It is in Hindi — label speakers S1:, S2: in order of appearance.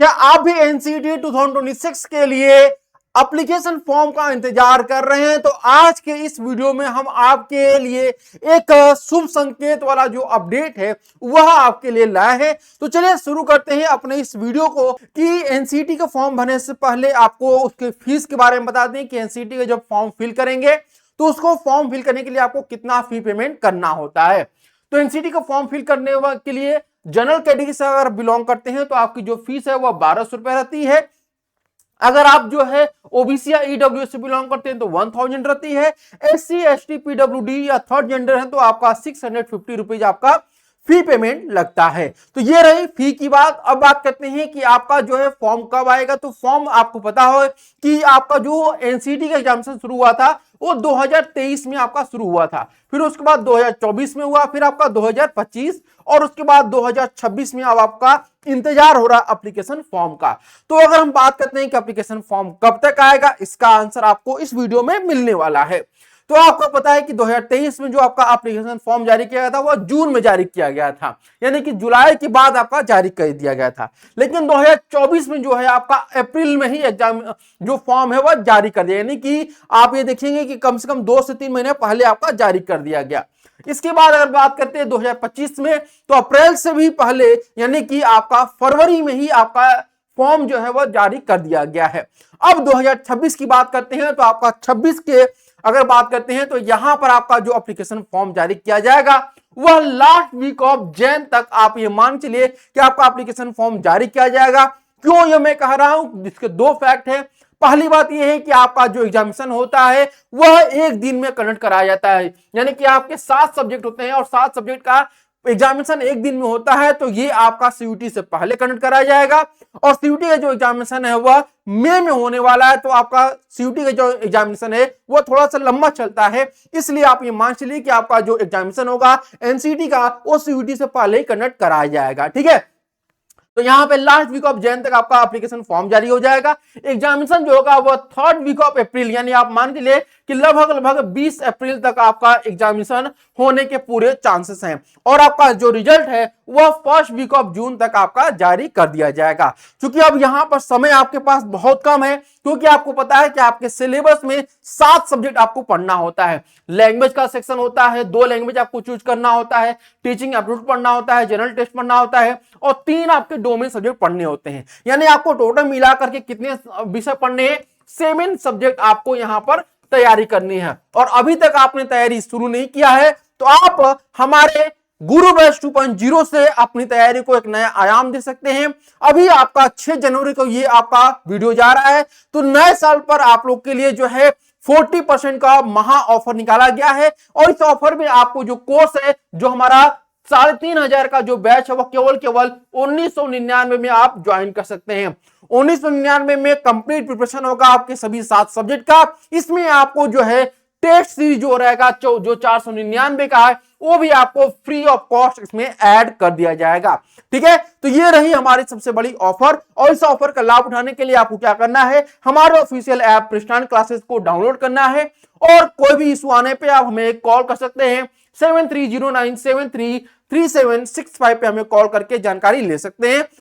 S1: क्या आप भी एनसीटी 2026 के लिए एप्लीकेशन फॉर्म का इंतजार कर रहे हैं? तो आज के इस वीडियो में हम आपके लिए एक शुभ संकेत वाला जो अपडेट है वह आपके लिए लाए हैं। तो चलिए शुरू करते हैं अपने इस वीडियो को कि एनसीटी का फॉर्म भरने से पहले आपको उसके फीस के बारे में बता दें कि एनसीटी का जब फॉर्म फिल करेंगे तो उसको फॉर्म फिल करने के लिए आपको कितना फी पेमेंट करना होता है। तो एनसीटी का फॉर्म फिल करने के लिए जनरल कैटेगरी से अगर बिलोंग करते हैं तो आपकी जो फीस है वह 1200 रुपए रहती है। अगर आप जो है ओबीसी या ईडब्ल्यूएस से बिलोंग करते हैं तो 1000 रहती है। एससी एसटी पीडब्ल्यूडी या थर्ड जेंडर है तो आपका 650 रुपीज आपका फी पेमेंट लगता है। तो ये रही फी की बात। अब बात करते हैं कि आपका जो है फॉर्म कब आएगा। तो फॉर्म आपको पता हो कि आपका जो एनसीटी का एग्जामिनेशन शुरू हुआ था वो 2023 में आपका शुरू हुआ था, फिर उसके बाद 2024 में हुआ, फिर आपका 2025 और उसके बाद 2026 में अब आपका इंतजार हो रहा एप्लीकेशन फॉर्म का। तो अगर हम बात करते हैं कि एप्लीकेशन फॉर्म कब तक आएगा, इसका आंसर आपको इस वीडियो में मिलने वाला है। तो आपको पता है कि 2023 में जो आपका एप्लीकेशन फॉर्म जारी किया गया था वह जून में जारी किया गया था, यानी कि जुलाई के बाद आपका जारी कर दिया गया था। लेकिन 2024 में जो है आपका अप्रैल में ही एग्जाम जो फॉर्म है वह जारी कर दिया, यानी कि आप ये देखेंगे कि कम से कम 2 से 3 महीने पहले आपका जारी कर दिया गया। इसके बाद अगर बात करते हैं 2025 में तो अप्रैल से भी पहले यानी कि आपका फरवरी में ही आपका फॉर्म जो है वह जारी कर दिया गया है। अब 2026 की बात करते हैं तो आपका 26 के अगर बात करते हैं तो यहां पर आपका जो एप्लीकेशन फॉर्म जारी किया जाएगा वह लास्ट वीक ऑफ जैन तक आप ये मान चलिए कि आपका एप्लीकेशन फॉर्म जारी किया जाएगा। क्यों ये मैं कह रहा हूं, इसके दो फैक्ट है। पहली बात यह है कि आपका जो एग्जामिनेशन होता है वह एक दिन में कंडक्ट कराया जाता है, यानी कि आपके 7 सब्जेक्ट होते हैं और 7 सब्जेक्ट का एग्जामिनेशन एक दिन में होता है। तो ये आपका सीयूटी से पहले कंडक्ट कराया जाएगा और सीयूटी का जो एग्जामिनेशन है वह मई में होने वाला है। तो आपका सीयूटी का जो एग्जामिनेशन है वह थोड़ा सा लंबा चलता है, इसलिए आप ये मान चलिए कि आपका जो एग्जामिनेशन होगा एनसीटी का वो सीयूटी से पहले ही कंडक्ट कराया जाएगा। ठीक है, तो यहां पे लास्ट वीक ऑफ जैन तक आपका एप्लीकेशन फॉर्म जारी हो जाएगा। एग्जामिनेशन जो होगा वो थर्ड वीक ऑफ अप्रैल, यानी आप मान के लिए कि लगभग 20 अप्रैल तक आपका एग्जामिनेशन होने के पूरे चांसेस हैं और आपका जो रिजल्ट है वह फर्स्ट वीक ऑफ जून तक आपका जारी कर दिया जाएगा। क्योंकि अब यहां पर समय आपके पास बहुत कम है, क्योंकि आपको पता है कि आपके सिलेबस में 7 सब्जेक्ट आपको पढ़ना होता है। लैंग्वेज का सेक्शन होता है, 2 लैंग्वेज आपको चूज करना होता है, टीचिंग एप्टीट्यूड पढ़ना होता है, जनरल टेस्ट पढ़ना होता है और 3 आपके डोमेन सब्जेक्ट पढ़ने होते हैं। यानी आपको टोटल मिला करके कितने विषय पढ़ने हैं? 7 सब्जेक्ट आपको यहां पर तैयारी करनी है। और अभी तक आपने तैयारी शुरू नहीं किया है तो आप हमारे गुरु बैच 2.0 से अपनी तैयारी को एक नया आयाम दे सकते हैं। अभी आपका 6 जनवरी को ये आपका वीडियो जा रहा है, तो नए साल पर आप लोग के लिए जो है 40% का महा ऑफर निकाला गया है और इस ऑफर में आपको जो कोर्स है, जो हमारा 3500 का जो बैच है वह केवल 1999 में आप ज्वाइन कर सकते हैं। 1999 में कंप्लीट प्रिपरेशन होगा आपके सभी 7 सब्जेक्ट का। इसमें आपको जो है टेस्ट सीरीज जो रहेगा जो 499 का है वो भी आपको फ्री ऑफ कॉस्ट इसमें ऐड कर दिया जाएगा। ठीक है, तो ये रही हमारी सबसे बड़ी ऑफर और इस ऑफर का लाभ उठाने के लिए आपको क्या करना है, हमारे ऑफिशियल ऐप प्रिस्टान क्लासेस को डाउनलोड करना है और कोई भी इशू आने पे आप हमें कॉल कर सकते हैं। 7309733765 पे हमें कॉल करके जानकारी ले सकते हैं